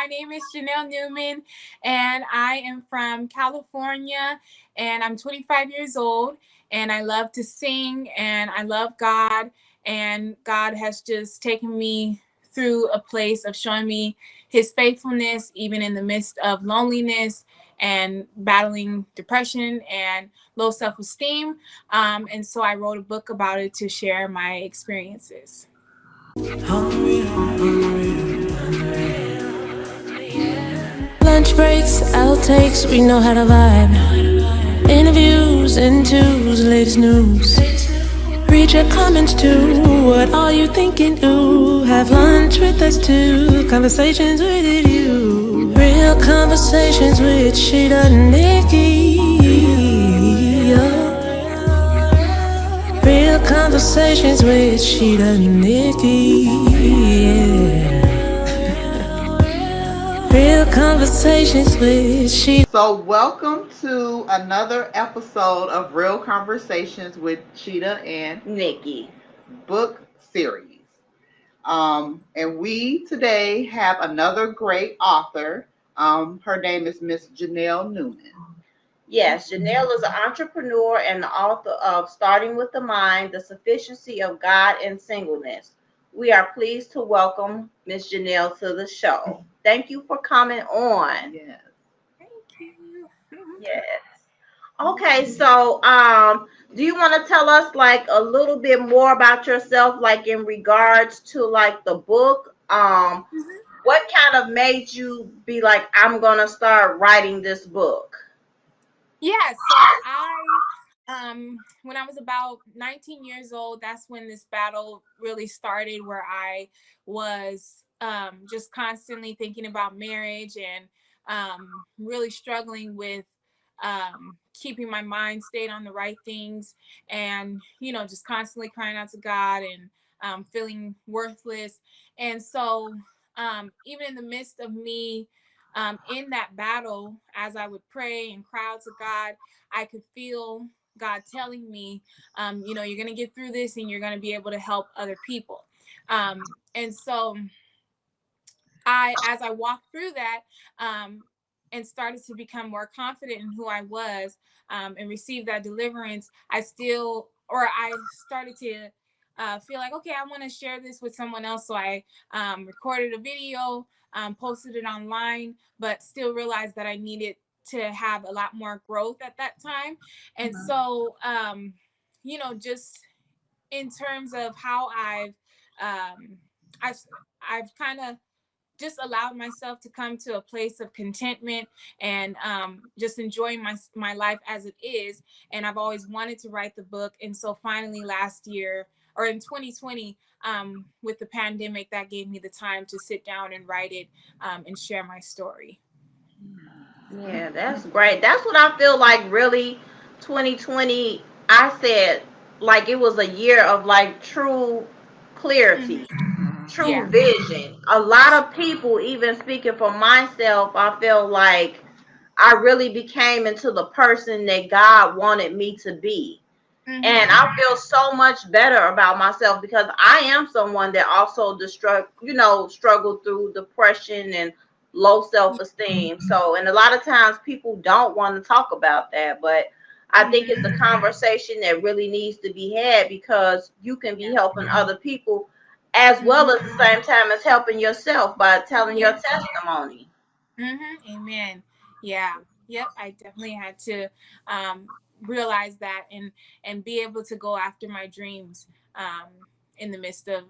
my name is Janelle Newman, and I am from California, and I'm 25 years old, and I love to sing, and I love God, and God has just taken me through a place of showing me His faithfulness, even in the midst of loneliness and battling depression and low self-esteem. And so I wrote a book about it to share my experiences. Lunch breaks, outtakes, we know how to vibe. Interviews and twos, latest news. Read your comments too. What are you thinking? Ooh, have lunch with us too. Conversations with you. Real conversations with Sheeta and Nikki. Real conversations with Sheeta and Nikki. Yeah. Real conversations with Sheeta. So, welcome to another episode of Real Conversations with Sheeta and Nikki. book series. And we today have another great author. Her name is Miss Janelle Newman. Yes, Janelle is an entrepreneur and the author of Starting with the Mind, The Sufficiency of God in Singleness. We are pleased to welcome Miss Janelle to the show. Thank you for coming on. Yes. Thank you. Yes. Okay, so do you want to tell us like a little bit more about yourself, like in regards to like the book? What kind of made you be like, I'm gonna start writing this book? Yeah, so when I was about 19 years old, that's when this battle really started, where I was just constantly thinking about marriage and really struggling with keeping my mind stayed on the right things, and just constantly crying out to God and feeling worthless. And so even in the midst of me in that battle, as I would pray and cry out to God, I could feel God telling me, you're going to get through this and you're going to be able to help other people. And so as I walked through that, and started to become more confident in who I was, and receive that deliverance, I started to feel like, okay, I want to share this with someone else. So I recorded a video, posted it online, but still realized that I needed to have a lot more growth at that time. And so, just in terms of how um, I've, I've kind of just allowed myself to come to a place of contentment and just enjoying my life as it is. And I've always wanted to write the book. And so finally last year, or in 2020, with the pandemic, that gave me the time to sit down and write it, and share my story. Yeah, that's great. That's what I feel like really 2020, I said like it was a year of like true Mm-hmm. clarity, true Yeah. vision. A lot of people, even speaking for myself, I feel like I really became into the person that God wanted me to be. And Mm-hmm. I feel so much better about myself because I am someone that also struggled through depression and low self-esteem. So, and a lot of times people don't want to talk about that, but I think it's a Mm-hmm. conversation that really needs to be had because you can be helping other people as well as the Mm-hmm. same time as helping yourself by telling your Yeah. testimony. Amen. Yeah. Yep. I definitely had to um, realize that and be able to go after my dreams, in the midst of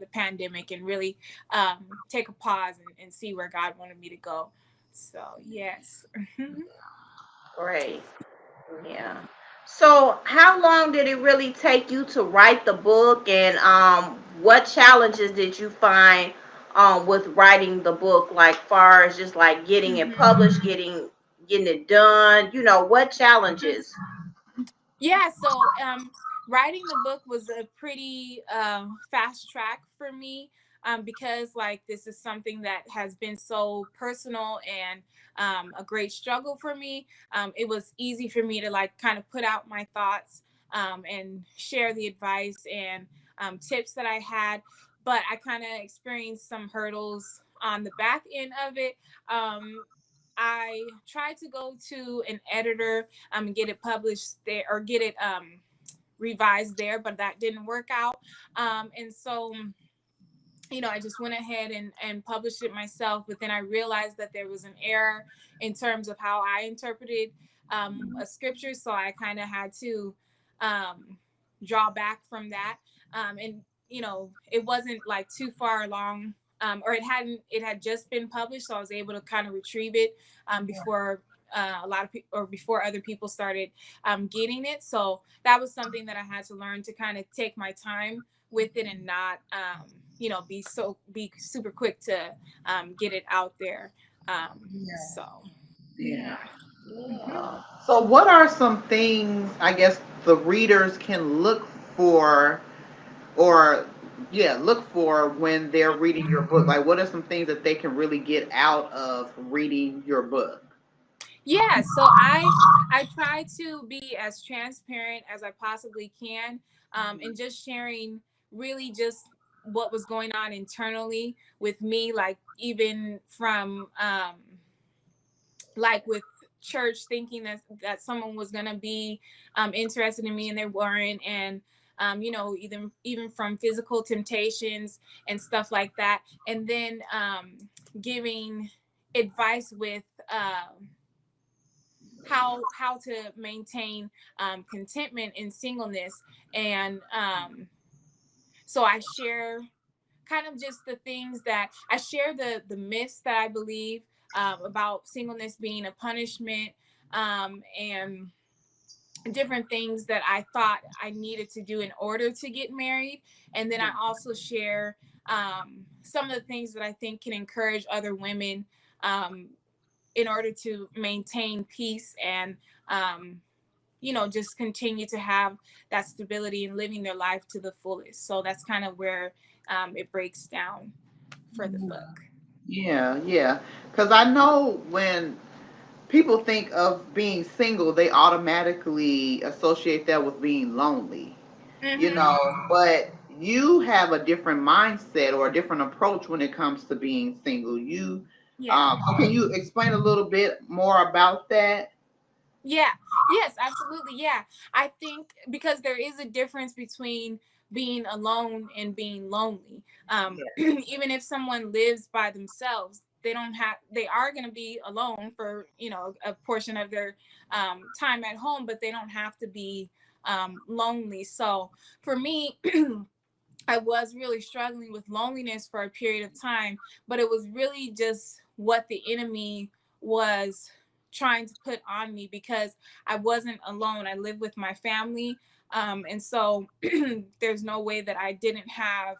the pandemic, and really take a pause and see where God wanted me to go. So yes. Great. Yeah. So, how long did it really take you to write the book, and what challenges did you find with writing the book, like far as just like getting it Mhm. published, getting it done? What challenges? Yeah, so writing the book was a pretty fast track for me, because like this is something that has been so personal and a great struggle for me. It was easy for me to like kind of put out my thoughts, and share the advice and tips that I had, but I kind of experienced some hurdles on the back end of it, I tried to go to an editor and get it published there, or get it revised there, but that didn't work out. And so, I just went ahead and published it myself. But then I realized that there was an error in terms of how I interpreted a scripture. So I kind of had to draw back from that. And, it wasn't like too far along, or it had just been published. So I was able to kind of retrieve it before a lot of people, or before other people started getting it. So that was something that I had to learn, to kind of take my time with it and not, be super quick to get it out there. So Yeah. Yeah. So, what are some things I guess the readers can look for, or look for when they're reading your book? Like, what are some things that they can really get out of reading your book? yeah, so I try to be as transparent as I possibly can, and just sharing really just what was going on internally with me, like even from like with church, thinking that someone was going to be interested in me and they weren't, and even from physical temptations and stuff like that, and then giving advice with how to maintain contentment in singleness. And so I share kind of just the things that I share, the myths that I believe about singleness being a punishment, and different things that I thought I needed to do in order to get married. And then I also share some of the things that I think can encourage other women in order to maintain peace and just continue to have that stability and living their life to the fullest. So that's kind of where it breaks down for the book. Yeah, yeah. Because I know when people think of being single, they automatically associate that with being lonely, Mm-hmm. but you have a different mindset or a different approach when it comes to being single. Yeah. Can you explain a little bit more about that? Yeah. Yes, absolutely. Yeah. I think because there is a difference between being alone and being lonely. Even if someone lives by themselves, they are going to be alone for, a portion of their time at home, but they don't have to be lonely. So for me, I was really struggling with loneliness for a period of time, but it was really just what the enemy was trying to put on me, because I wasn't alone. I lived with my family. And so there's no way that I didn't have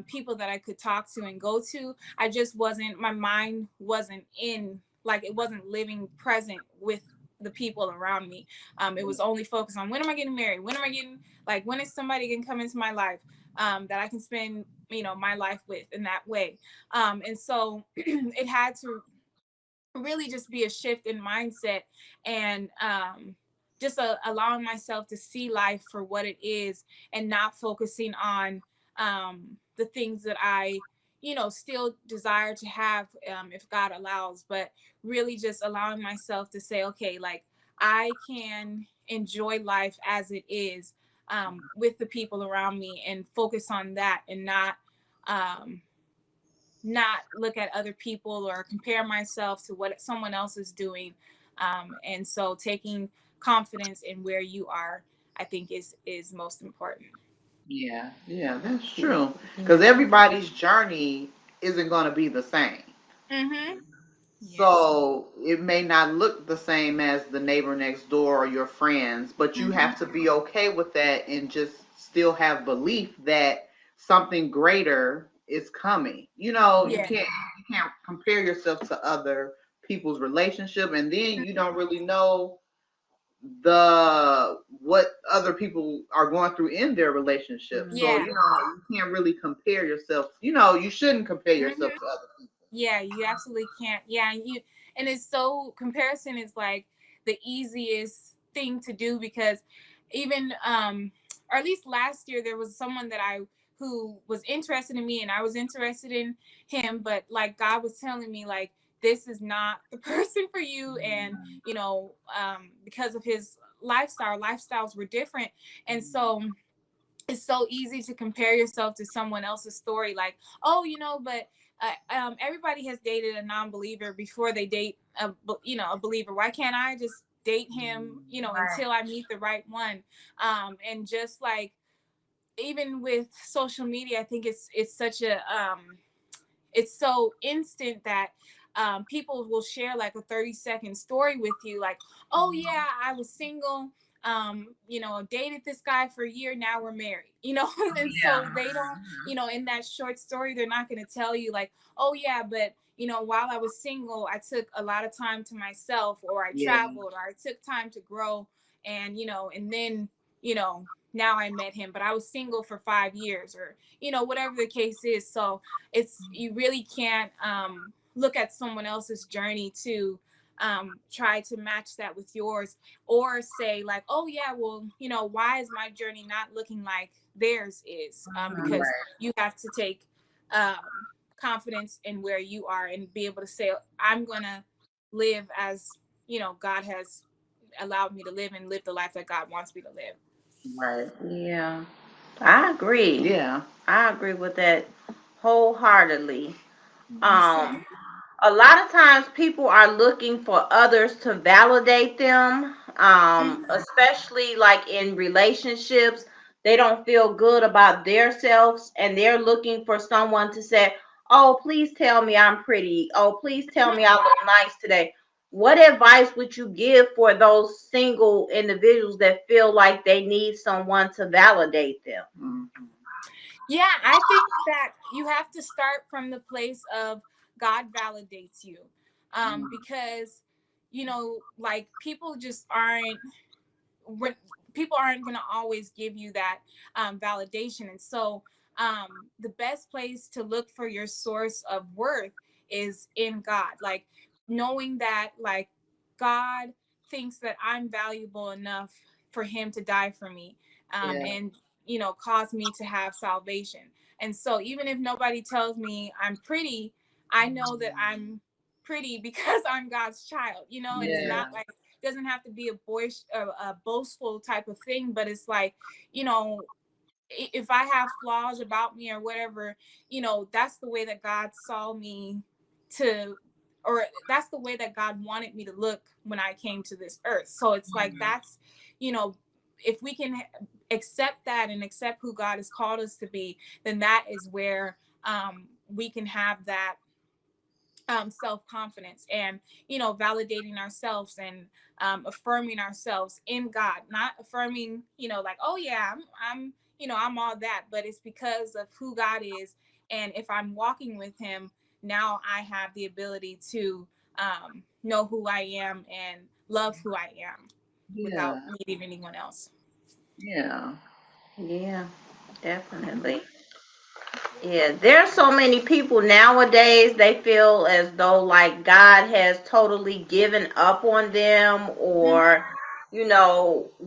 people that I could talk to and go to. My mind wasn't like, it wasn't living present with the people around me. It was only focused on, when am I getting married? When is somebody going to come into my life? That I can spend, my life with in that way. And so it had to really just be a shift in mindset, and just allowing myself to see life for what it is, and not focusing on the things that I, still desire to have, if God allows, but really just allowing myself to say, okay, like, I can enjoy life as it is, with the people around me, and focus on that, and um, not look at other people or compare myself to what someone else is doing. And so taking confidence in where you are, I think is most important. Yeah, yeah, that's true. Because everybody's journey isn't going to be the same. Mm-hmm. Yes. So it may not look the same as the neighbor next door or your friends, but you Mm-hmm. have to be okay with that and just still have belief that something greater is coming. Yeah. You can't compare yourself to other people's relationship, and then you don't really know the what other people are going through in their relationship. So, Yeah. you can't really compare yourself. You shouldn't compare yourself Mm-hmm. to other people. Yeah, you absolutely can't. Yeah, and it's so, comparison is like the easiest thing to do, because even or at least last year, there was someone who was interested in me and I was interested in him, but like God was telling me like this is not the person for you. And you know, because of his lifestyles were different. And so it's so easy to compare yourself to someone else's story, like, oh, you know, but everybody has dated a non-believer before they date a believer. Why can't I just date him, you know, Right. until I meet the right one? And just like, even with social media, I think it's such a it's so instant that people will share like a 30-second story with you, like, oh yeah, I was single, you know, dated this guy for a year, now we're married, you know. And so Yeah. they don't, you know, in that short story, they're not going to tell you like, oh yeah, but you know, while I was single, I took a lot of time to myself, or I Yeah. traveled, or I took time to grow, and you know, and then, you know, now I met him, but I was single for 5 years, or you know, whatever the case is. So it's, you really can't look at someone else's journey to try to match that with yours, or say like, oh yeah, well, you know, why is my journey not looking like theirs is? Because Right. you have to take um, confidence in where you are and be able to say, I'm gonna live as, you know, God has allowed me to live, and live the life that God wants me to live. Right. Yeah. I agree. Yeah. I agree with that wholeheartedly. Yes, sir. Um, a lot of times people are looking for others to validate them, Mhm. especially like in relationships. They don't feel good about themselves and they're looking for someone to say, oh, please tell me I'm pretty. Oh, please tell me I look nice today. What advice would you give for those single individuals that feel like they need someone to validate them? Mhm. Yeah, I think that you have to start from the place of God validates you. Because, you know, like people just aren't, when people aren't going to always give you that validation. And so the best place to look for your source of worth is in God. Like knowing that, like, God thinks that I'm valuable enough for him to die for me, Yeah. and, you know, cause me to have salvation. And so even if nobody tells me I'm pretty, I know that I'm pretty because I'm God's child, you know. And it's Yeah. not like, doesn't have to be a boastful type of thing, but it's like, you know, if I have flaws about me or whatever, you know, that's the way that God saw me to, or that's the way that God wanted me to look when I came to this earth. So it's like, that's, you know, if we can accept that and accept who God has called us to be, then that is where we can have that self-confidence, and you know, validating ourselves, and affirming ourselves in God, not affirming, you know, like, oh yeah, I'm you know, I'm all that, but it's because of who God is. And if I'm walking with him, now I have the ability to know who I am and love who I am without Yeah. needing anyone else. Yeah. Yeah, definitely. Yeah, there's so many people nowadays, they feel as though like God has totally given up on them, Mhm. or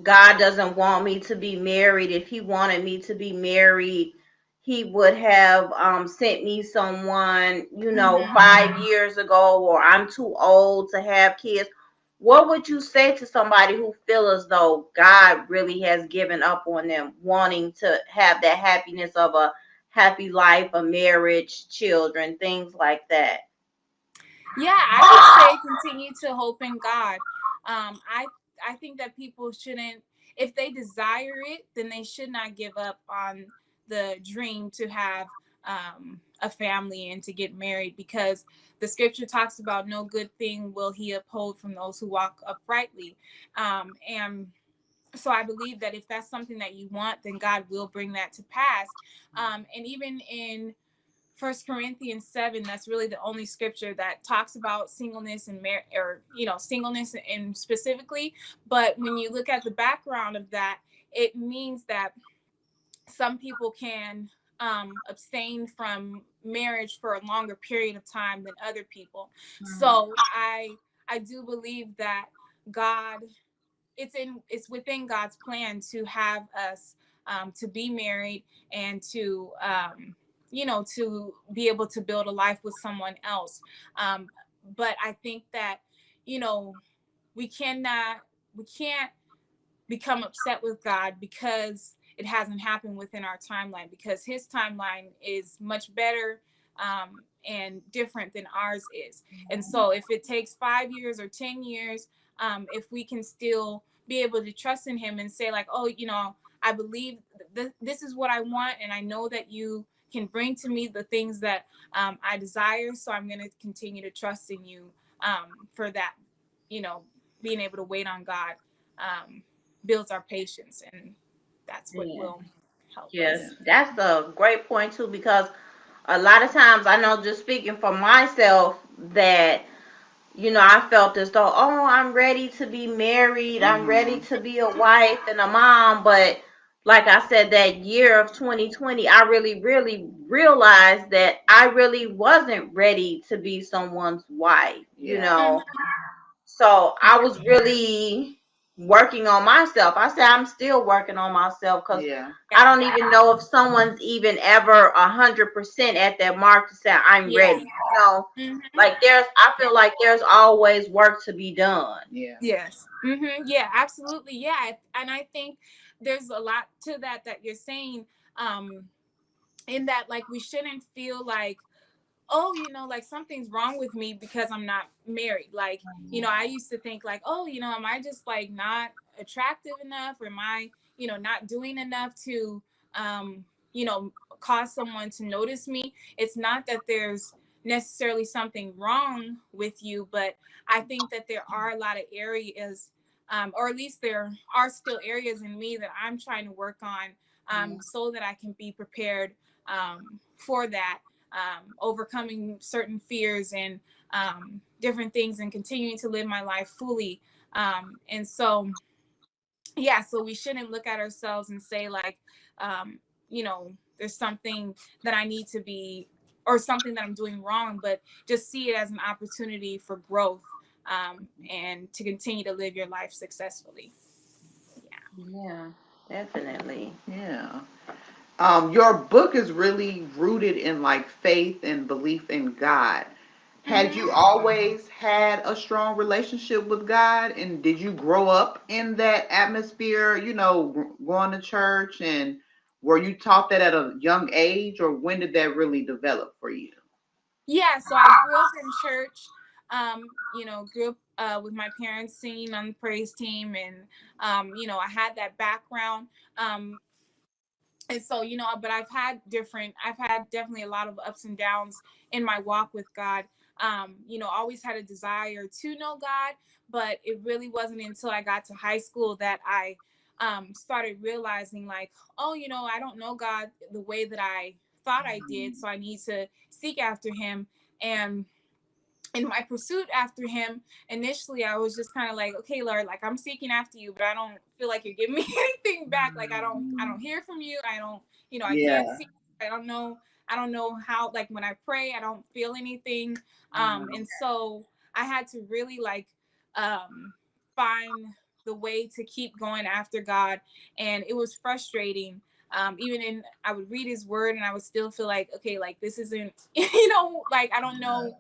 God doesn't want me to be married. If he wanted me to be married, he would have sent me someone, Mhm. 5 years ago, or I'm too old to have kids. What would you say to somebody who feel as though God really has given up on them, wanting to have that happiness of a happy life, a marriage, children, things like that? Yeah, I would say continue to hope in God. I think that people shouldn't, if they desire it, then they should not give up on the dream to have a family and to get married, because the scripture talks about no good thing will he uphold from those who walk uprightly. And so I believe that if that's something that you want, then God will bring that to pass. And even in First Corinthians 7, that's really the only scripture that talks about singleness and or you know, singleness and specifically. But when you look at the background of that, it means that some people can abstain from marriage for a longer period of time than other people. So I do believe that God, it's within God's plan to have us to be married and to, to be able to build a life with someone else. But I think that, we can't become upset with God because it hasn't happened within our timeline, because his timeline is much better, and different than ours is. And so if it takes 5 years or 10 years, if we can still be able to trust in him and say like, oh, I believe this is what I want, and I know that you can bring to me the things that I desire. So I'm going to continue to trust in you, for that, being able to wait on God builds our patience, and that's what will help Yes, us. that's a great point too, because a lot of times I know, just speaking for myself, that I felt as though, oh, I'm ready to be married, I'm ready to be a wife and a mom, but like I said, that year of 2020, I really, really realized that I really wasn't ready to be someone's wife. So I was really working on myself. I said I'm still working on myself, because I don't even know if someone's even ever 100% at that mark to say I'm ready. Like I feel like there's always work to be done. Yes. Yeah, absolutely. Yeah. And I think there's a lot to that you're saying, in that, like, we shouldn't feel like, oh, like something's wrong with me because I'm not married. Like, I used to think like, oh, am I just like not attractive enough, or am I, not doing enough to, you know, cause someone to notice me? It's not that there's necessarily something wrong with you, but I think that there are a lot of areas, or at least there are still areas in me that I'm trying to work on, so that I can be prepared, for that, overcoming certain fears and, different things, and continuing to live my life fully. And so, yeah, so we shouldn't look at ourselves and say like, um, there's something that I need to be, or something that I'm doing wrong, but just see it as an opportunity for growth, and to continue to live your life successfully. Yeah, definitely. Yeah. Your book is really rooted in like faith and belief in God. Had you always had a strong relationship with God, and did you grow up in that atmosphere, going to church, and were you taught that at a young age, or when did that really develop for you? Yeah, so I grew up in church. Grew up, with my parents singing on the praise team, and, I had that background. And so, but I've had definitely a lot of ups and downs in my walk with God. Always had a desire to know God, but it really wasn't until I got to high school that I, started realizing like, oh, I don't know God the way that I thought I did, so I need to seek after him. And in my pursuit after him, initially I was just kind of like, okay, Lord, like, I'm seeking after you, but I don't feel like you're giving me anything back. Like, I don't hear from you. I don't, I can't see. I don't know how, like, when I pray, I don't feel anything. And so I had to really like, find the way to keep going after God. And it was frustrating. I would read his word and I would still feel like, okay, like, this isn't, like, I don't know,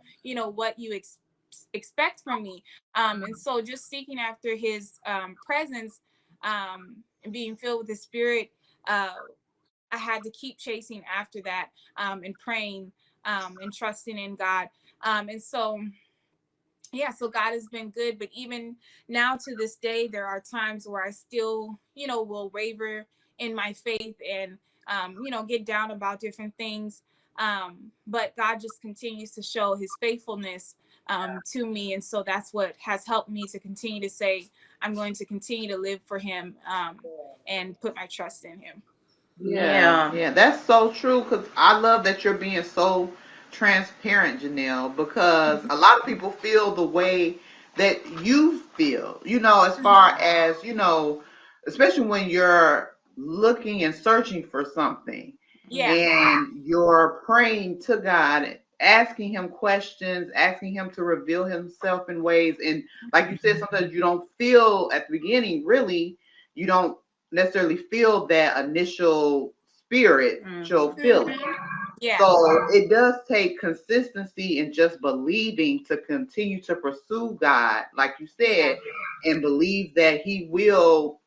what you expect from me. And so just seeking after his, presence, and being filled with the spirit, I had to keep chasing after that, and praying, and trusting in God. And so, yeah, so God has been good, but even now to this day, there are times where I still, will waver in my faith, and, get down about different things. But God just continues to show his faithfulness, to me. And so that's what has helped me to continue to say, I'm going to continue to live for him, and put my trust in him. Yeah, that's so true. Because I love that you're being so transparent, Janelle, because a lot of people feel the way that you feel, as far as, especially when you're looking and searching for something, Yeah. and you're praying to God, asking him questions, asking him to reveal himself in ways. And like you said, sometimes you don't feel at the beginning, really, you don't necessarily feel that initial spiritual feeling. Mhm. Yeah. So it does take consistency and just believing to continue to pursue God, like you Yeah. said, and believe that He will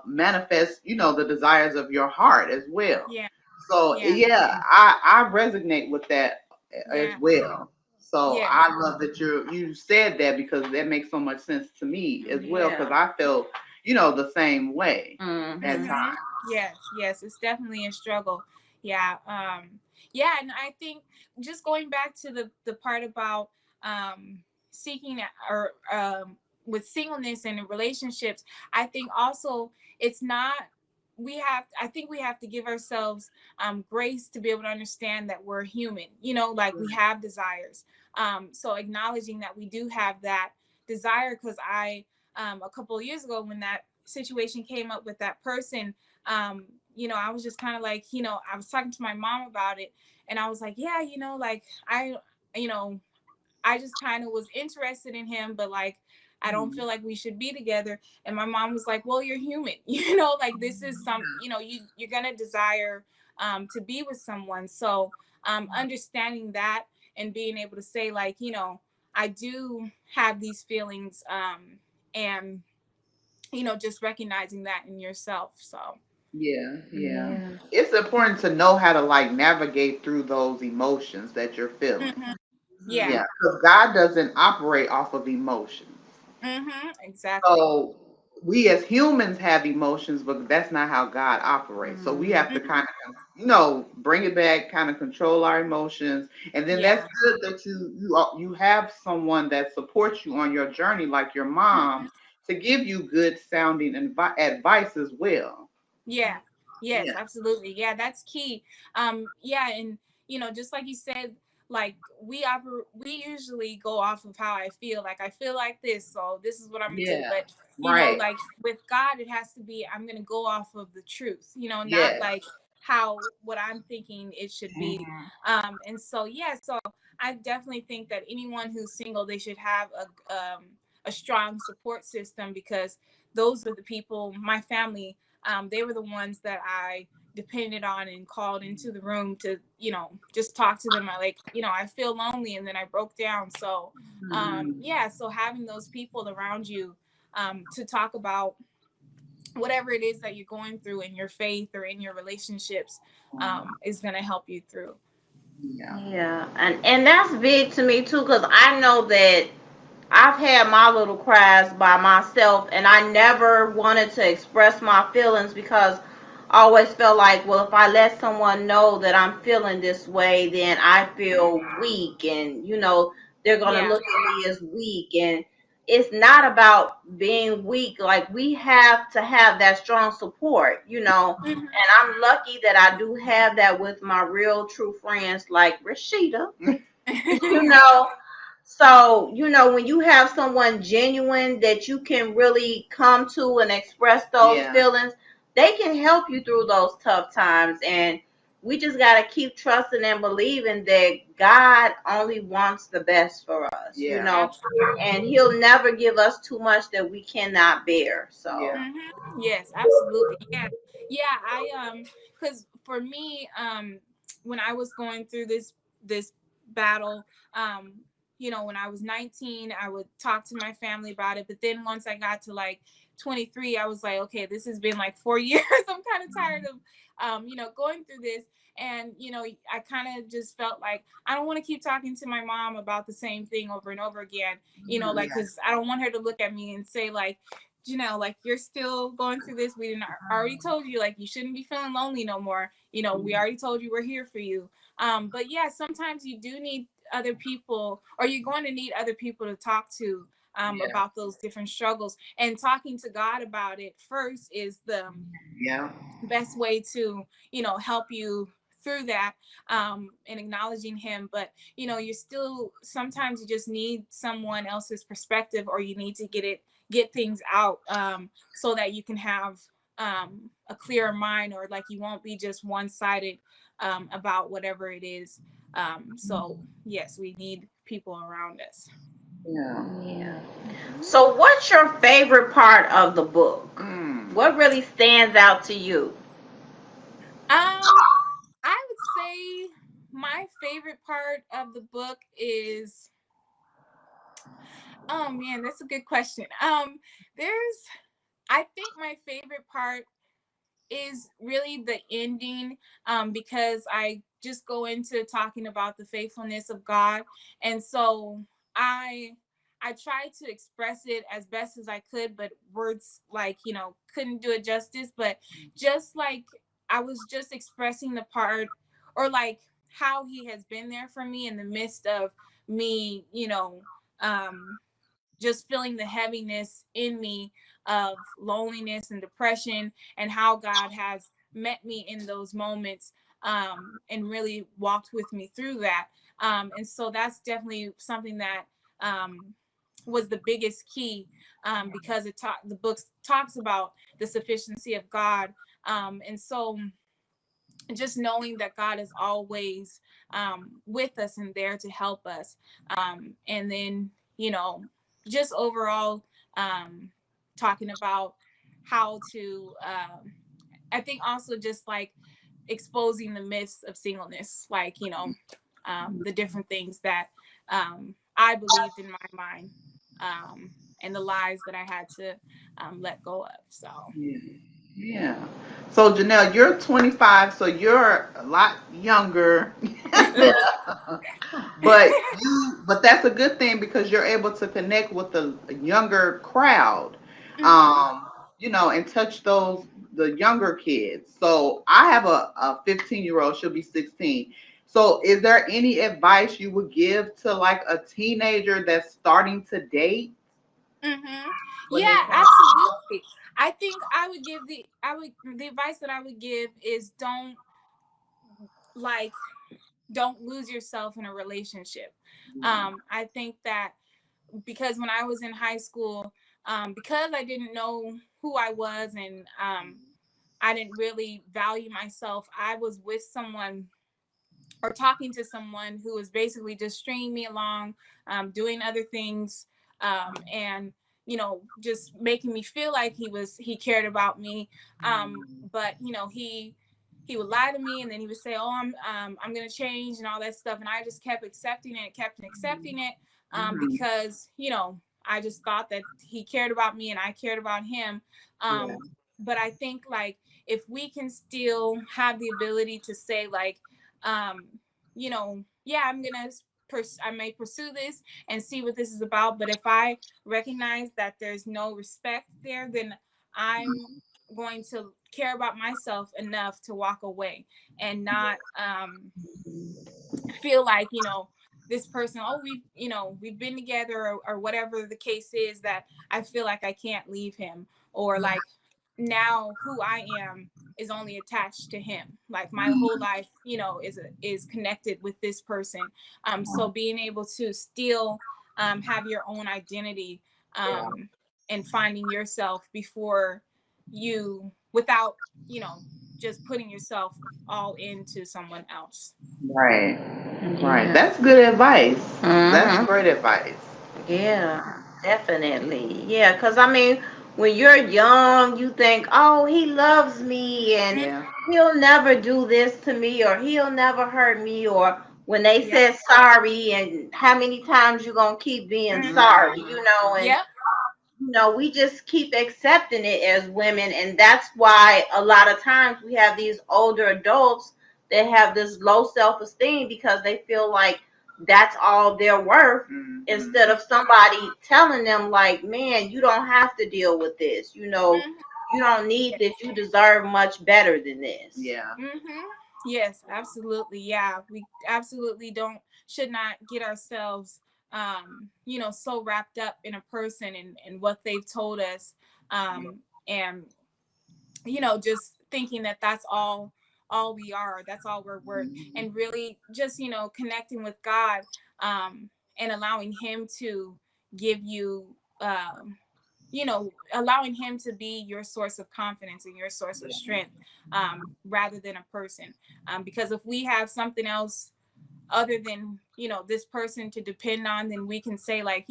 manifest, the desires of your heart as well. Yeah. So Yeah. yeah, I resonate with that as Yeah. well. So Yes. I love that you said that, because that makes so much sense to me as well, because Yeah. I felt, the same way at Mm-hmm. times. Yes, yes, it's definitely a struggle. Yeah. Yeah, and I think just going back to the part about seeking or with singleness and in relationships, I think also it's not I think we have to give ourselves grace to be able to understand that we're human, like we have desires. So acknowledging that we do have that desire, because a couple of years ago when that situation came up with that person, I was just kind of like, I was talking to my mom about it, and I was like, yeah, like you know, I just kind of was interested in him, but like, I don't feel like we should be together. And my mom was like, well, you're human, like this is you're going to desire to be with someone. So understanding that and being able to say like, I do have these feelings, and, just recognizing that in yourself. So, Yeah, yeah. Yeah. It's important to know how to like navigate through those emotions that you're feeling. mhm, yeah. Yeah, because God doesn't operate off of emotions. Exactly. So we as humans have emotions, but that's not how God operates. So we have to Mhm. kind of, bring it back, kind of control our emotions, and then that's Yeah. good that you have someone that supports you on your journey, like your mom, Mhm. to give you good sounding advice as well. Yeah. Yes, Yeah, absolutely. Yeah, that's key. Yeah, and just like you said, like we usually go off of how I feel. Like I feel like this, so this is what I'm gonna do. yeah, But right. like with God, it has to be I'm gonna go off of the truth. Not Yes. like how what I'm thinking it should be. Mhm. And so yeah, so I definitely think that anyone who's single, they should have a strong support system, because those are the people, my family, they were the ones that I depended on and called into the room to, just talk to them. I like, I feel lonely, and then I broke down. So, Mhm. yeah, so having those people around you to talk about whatever it is that you're going through in your faith or in your relationships is going to help you through. Yeah. Yeah, and that's big to me too, because I know that I've had my little cries by myself, and I never wanted to express my feelings because I always felt like, well, if I let someone know that I'm feeling this way, then I feel weak, and they're gonna Yeah. look at me as weak, and it's not about being weak. Like, we have to have that strong support, Mhm. and I'm lucky that I do have that with my real true friends like Rashida, you know. So, when you have someone genuine that you can really come to and express those Yeah. feelings, they can help you through those tough times. And we just got to keep trusting and believing that God only wants the best for us, Yeah. Absolutely. and He'll never give us too much that we cannot bear. So, Yeah. hmm Yes, absolutely. Yeah. Yeah. Because for me, when I was going through this battle, when I was 19, I would talk to my family about it. But then once I got to like 23, I was like, okay, this has been like 4 years. I'm kind of tired of, going through this. And, I kind of just felt like I don't want to keep talking to my mom about the same thing over and over again, like, Yeah. because I don't want her to look at me and say, like, like you're still going through this. We didn't already told you, like, you shouldn't be feeling lonely no more. We already told you we're here for you. But yeah, sometimes you do need other people, or you're going to need other people to talk to Yeah. about those different struggles. And talking to God about it first is the Yeah. best way to, help you through that, and acknowledging him. But you're still, sometimes you just need someone else's perspective, or you need to get things out, so that you can have a clearer mind, or like you won't be just one-sided about whatever it is. So yes, we need people around us. Yeah. yeah. So, what's your favorite part of the book? What really stands out to you? I would say my favorite part of the book is, oh man, that's a good question. There's I think my favorite part is really the ending, because I just go into talking about the faithfulness of God. And so I I tried to express it as best as I could, but words, like, couldn't do it justice. But just like I was just expressing the part, or like how he has been there for me in the midst of me, um just feeling the heaviness in me of loneliness and depression, and how God has met me in those moments, and really walked with me through that. And so that's definitely something that, was the biggest key, because the book talks about the sufficiency of God. And so just knowing that God is always, with us and there to help us. And then, just overall, talking about how to, I think also just like exposing the myths of singleness, like, the different things that, I believed in my mind, and the lies that I had to, let go of. So. Yeah. Yeah. So Janelle, you're 25, so you're a lot younger. But that's a good thing because you're able to connect with a younger crowd, Mhm. and touch the younger kids. So I have a 15-year-old, she'll be 16. So is there any advice you would give to like a teenager that's starting to date? Mm-hmm. What is Yeah, that? absolutely. I think the advice that I would give is like don't lose yourself in a relationship. I think that because when I was in high school, because I didn't know who I was, and, I didn't really value myself, I was with someone or talking to someone who was basically just stringing me along, doing other things, and just making me feel like he cared about me. But he would lie to me, and then he would say, "Oh, I'm gonna change," and all that stuff, and I just kept accepting it, kept accepting it, Mhm. because I just thought that he cared about me and I cared about him. Yeah. But I think, like, if we can still have the ability to say, like, um, yeah, I may pursue this and see what this is about. But if I recognize that there's no respect there, then I'm going to care about myself enough to walk away, and not, feel like, this person, oh, we've been together, or whatever the case is, that I feel like I can't leave him, or like now who I am is only attached to him. Like my whole life, is connected with this person. So being able to still, have your own identity, Yeah. and finding yourself before you, without, just putting yourself all into someone else. Right. Right. Yeah. That's good advice. That's Mm-hmm. great advice. Yeah, definitely. Yeah, because I mean, when you're young, you think, oh, he loves me and Mm. Yeah. he'll never do this to me or he'll never hurt me. Or when they Yep. said sorry, and how many times you going to keep being Hmm. sorry, Mhm. and Yep. we just keep accepting it as women, and that's why a lot of times we have these older adults that have this low self-esteem because they feel like that's all they're worth, instead Mhm. of somebody telling them like, man, you don't have to deal with this, Hmm. you don't need Yes. this, you deserve much better than this. Yeah. Hmm. Yes, absolutely. Yeah, we absolutely don't should not get ourselves, so wrapped up in a person, and what they've told us, and just thinking that that's all we are, that's all we're worth, and really just connecting with God, and allowing Him to give you, allowing Him to be your source of confidence and your source of strength, rather than a person, because if we have something else other than this person to depend on, then we can say, like,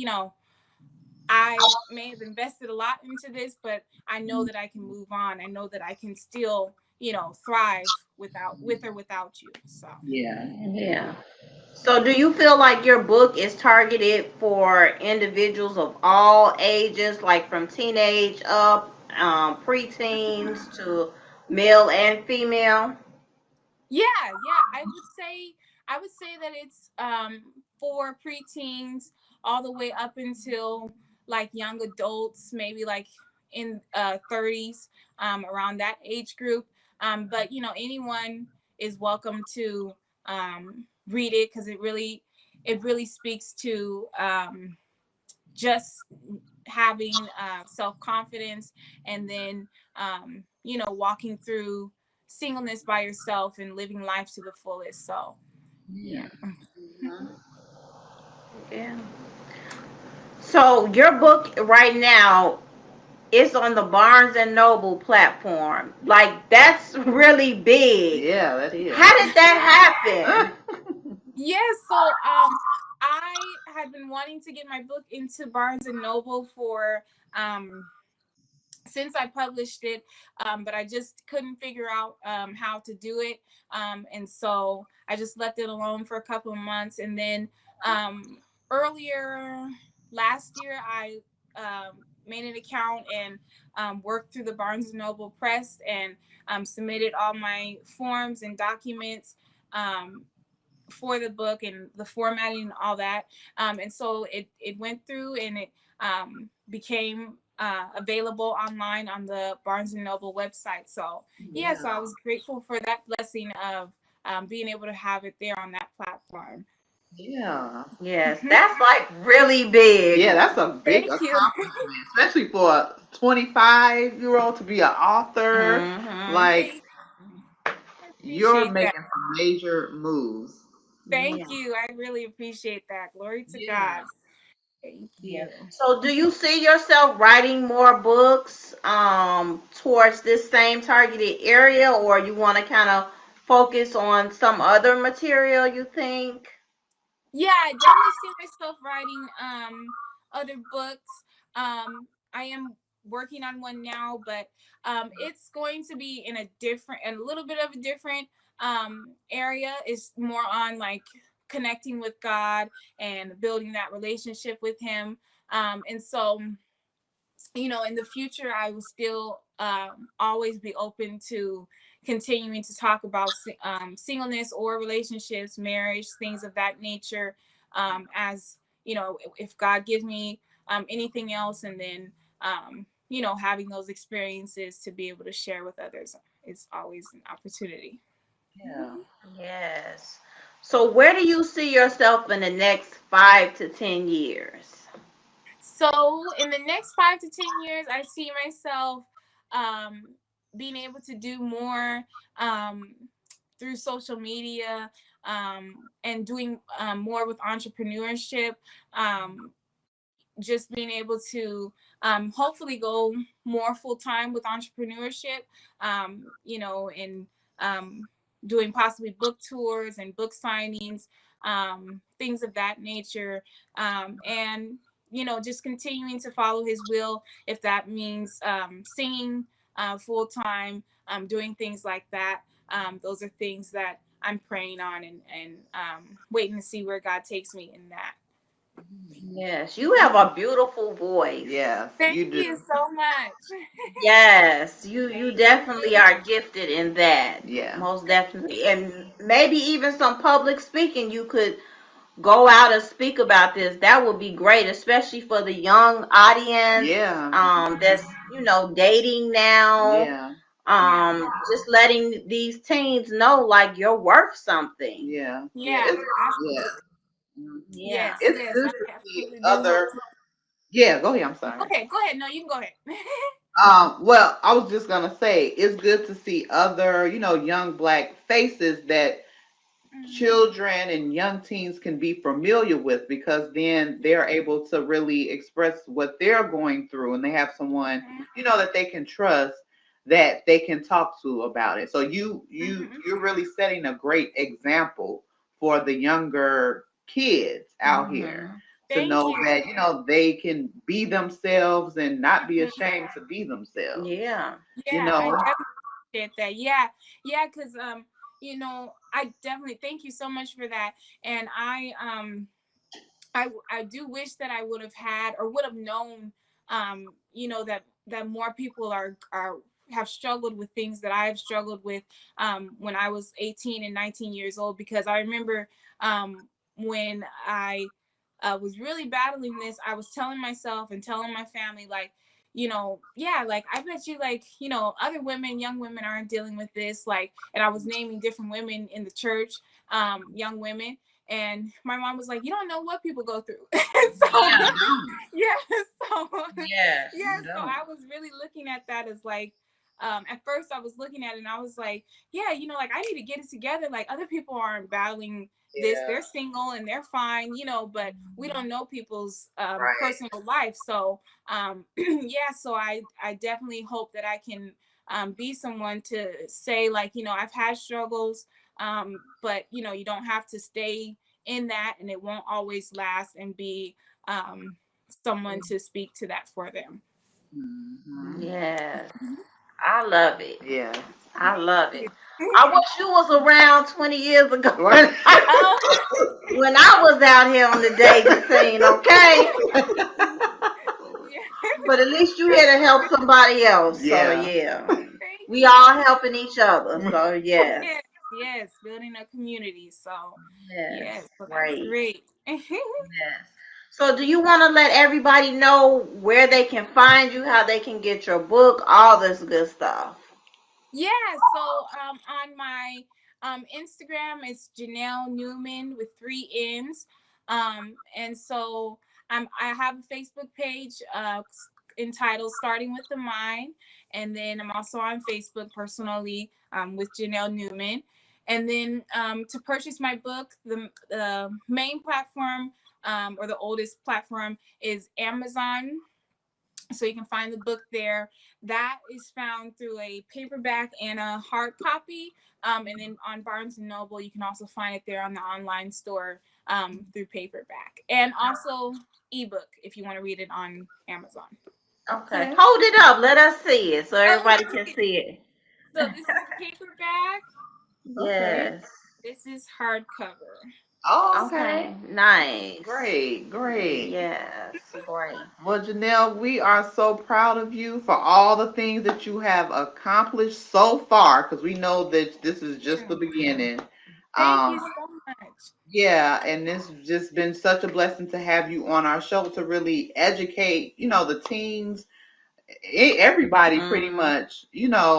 I may have invested a lot into this, but I know that I can move on. I know that I can still, thrive with or without you. So Yeah. Yeah. So, do you feel like your book is targeted for individuals of all ages, like from teenage up, preteens to male and female? yeah, I would say that it's for preteens all the way up until like young adults, maybe like in 30s, around that age group. But anyone is welcome to read it because it really speaks to just having self-confidence, and then walking through singleness by yourself and living life to the fullest. So yeah. Yeah. Mhm. Yeah. So, your book right now is on the Barnes and Noble platform. Like, that's really big. Yeah, that is. How did that happen? Yes, so I had been wanting to get my book into Barnes and Noble for um since I published it, but I just couldn't figure out how to do it. And so I just left it alone for a couple of months. And then earlier last year, I made an account and worked through the Barnes and Noble Press, and submitted all my forms and documents for the book and the formatting and all that. And so it went through, and it became available online on the Barnes and Noble website. So yeah, so I was grateful for that blessing of being able to have it there on that platform. Yeah. Yes, that's like really big. Yeah, that's a big Thank you. accomplishment, especially for a 25-year-old to be an author. Mm-hmm. Like, Thank I you're appreciate that. making some major moves. Thank Yeah. you. I really appreciate that. Glory to Yeah. God. Thank Yeah. you. So, do you see yourself writing more books towards this same targeted area, or you want to kind of focus on some other material, you think? Yeah, I definitely see myself writing other books. I am working on one now, but it's going to be in a different and a little bit of a different area. It's more on like connecting with God and building that relationship with him. And so in the future, I will still always be open to continuing to talk about singleness or relationships, marriage, things of that nature. As if God gives me anything else, and then having those experiences to be able to share with others is always an opportunity. Yeah. Yes. So, where do you see yourself in the next 5 to 10 years? So in the next 5 to 10 years, I see myself um, being able to do more um, through social media, and doing more with entrepreneurship. Um, just being able to hopefully go more full time with entrepreneurship, and doing possibly book tours and book signings, things of that nature. And just continuing to follow his will, if that means singing full time, doing things like that. Those are things that I'm praying on, and waiting to see where God takes me in that. Yes, you have a beautiful voice. Yes, you Thank you do. so much. Yes, you Thank definitely you. are gifted in that. Yeah. Most definitely. And maybe even some public speaking you could go out and speak about this. That would be great, especially for the young audience Yeah. that's, dating now. Yeah. Yeah. Just letting these teens know like you're worth something. Yeah. Yeah. Yeah. Yeah. Absolutely. Mhm. Yeah. Yes. It's Yes. good I to see absolutely do hope other. so. Yeah, go ahead. I'm sorry. Okay. Go ahead. No, you can go ahead. Well, I was just gonna say it's good to see other, young black faces that Mhm. children and young teens can be familiar with, because then they're able to really express what they're going through, and they have someone, Mhm. that they can trust, that they can talk to about it. So Mhm. you're really setting a great example for the younger kids out here. Hmm. to Thank know you. that, you know, they can be themselves and not be Mhm. ashamed to be themselves. Yeah. You Yeah, I know, definitely appreciate that. Yeah, yeah, because I definitely thank you so much for that. And I do wish that I would have had or would have known, that more people are have struggled with things that I've struggled with when I was 18 and 19 years old, because I remember when I was really battling this, I was telling myself and telling my family, like, yeah, like, I bet you, like, other women, young women aren't dealing with this. Like, and I was naming different women in the church, young women. And my mom was like, "You don't know what people go through." So, Yeah. yeah, so, Yes. yeah, You so don't. I was really looking at that as like, at first I was looking at it and I was like, yeah, like, I need to get it together. Like, other people aren't battling this, Yeah. they're single and they're fine, but we don't know people's Right. personal life. So, yeah, so I definitely hope that I can be someone to say, like, I've had struggles, but you don't have to stay in that, and it won't always last, and be someone to speak to that for them. mhm. Yes. I love it. Yes. I love it. Yeah. I wish you was around 20 years ago What? Oh, when I was out here on the dating scene, okay? yeah. But at least you here to help somebody else. So Yeah. yeah. Thank We you. all helping each other. So yes. Yes, yes, building a community. So, Yes. yes, so that's Great. great. Yes. So do you want to let everybody know where they can find you, how they can get your book, all this good stuff? Yeah, so on my Instagram, it's Janelle Newman with 3 N's. And so I have a Facebook page entitled Starting with the Mind. And then I'm also on Facebook personally with Janelle Newman. And then to purchase my book, the main platform, or the oldest platform, is Amazon, so you can find the book there. That is found through a paperback and a hard copy, and then on Barnes and Noble you can also find it there on the online store, through paperback, and also ebook if you want to read it on Amazon. Okay. Okay. Hold it up. Let us see it so Oh, everybody can see it. so this is paperback and Okay. Yes. this is hardcover. Oh, okay. Okay. Nice. Great. Great. Yes. Great. Well, Janelle, we are so proud of you for all the things that you have accomplished so far, because we know that this is just the beginning. Thank you Um, so much. yeah, and it's just been such a blessing to have you on our show to really educate, the teens, everybody pretty Mm, much,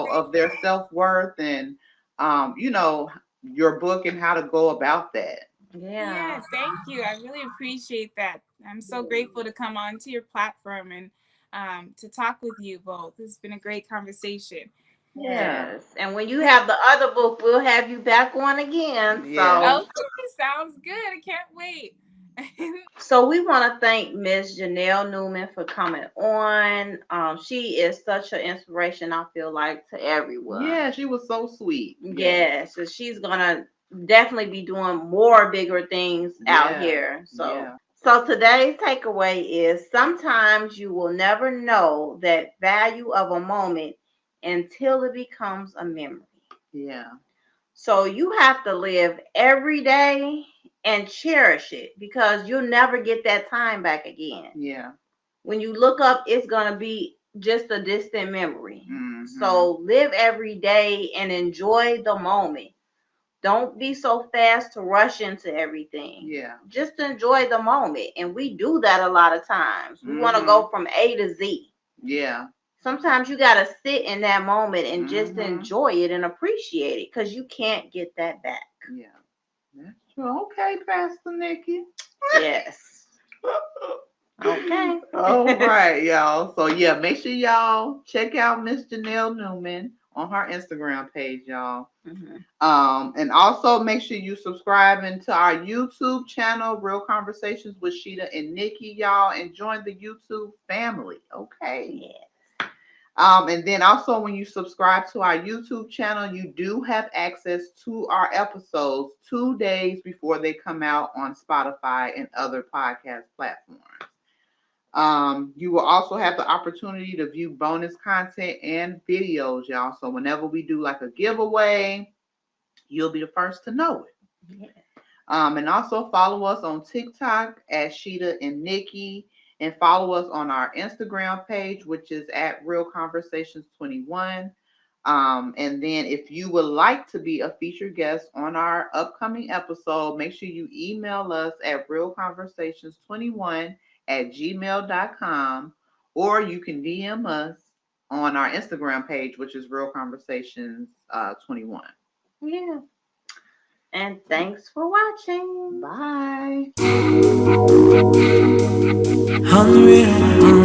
of their self-worth and, your book and how to go about that. yeah. Yeah, thank you. I really appreciate that. I'm so grateful to come onto your platform and to talk with you both. It's been a great conversation. Yeah. Yes. And when you have the other book, we'll have you back on again. Yeah. So Okay, sounds good. I can't wait. so we want to thank Miss Janelle Newman for coming on. She is such an inspiration, I feel like, to everyone. Yeah, she was so sweet. Yeah. Yes, so she's gonna definitely be doing more bigger things out Yeah. here. So Yeah. so today's takeaway is sometimes you will never know that value of a moment until it becomes a memory. Yeah. So you have to live every day and cherish it because you'll never get that time back again. Yeah. When you look up, it's going to be just a distant memory. Hmm. So live every day and enjoy the moment. Don't be so fast to rush into everything. Yeah. Just enjoy the moment. And we do that a lot of times. We want to Hmm. go from A to Z. Yeah. Sometimes you got to sit in that moment and just Hmm. enjoy it and appreciate it because you can't get that back. Yeah. That's true. Okay, Pastor Nikki. Yes. Okay. All right, y'all. So yeah, make sure y'all check out Miss Janelle Newman on her Instagram page, y'all. Mhm. And also make sure you subscribe into our YouTube channel, Real Conversations with Sheeta and Nikki, y'all, and join the YouTube family. Okay. Yeah. And then also when you subscribe to our YouTube channel, you do have access to our episodes 2 days before they come out on Spotify and other podcast platforms. You will also have the opportunity to view bonus content and videos, y'all. So whenever we do like a giveaway, you'll be the first to know it. Yeah. And also follow us on TikTok at Sheeta and Nikki, and follow us on our Instagram page, which is at Real Conversations 21. And then if you would like to be a featured guest on our upcoming episode, make sure you email us at realconversations21@gmail.com, or you can DM us on our Instagram page, which is Real Conversations 21. Yeah. And thanks for watching. Bye. Unreal.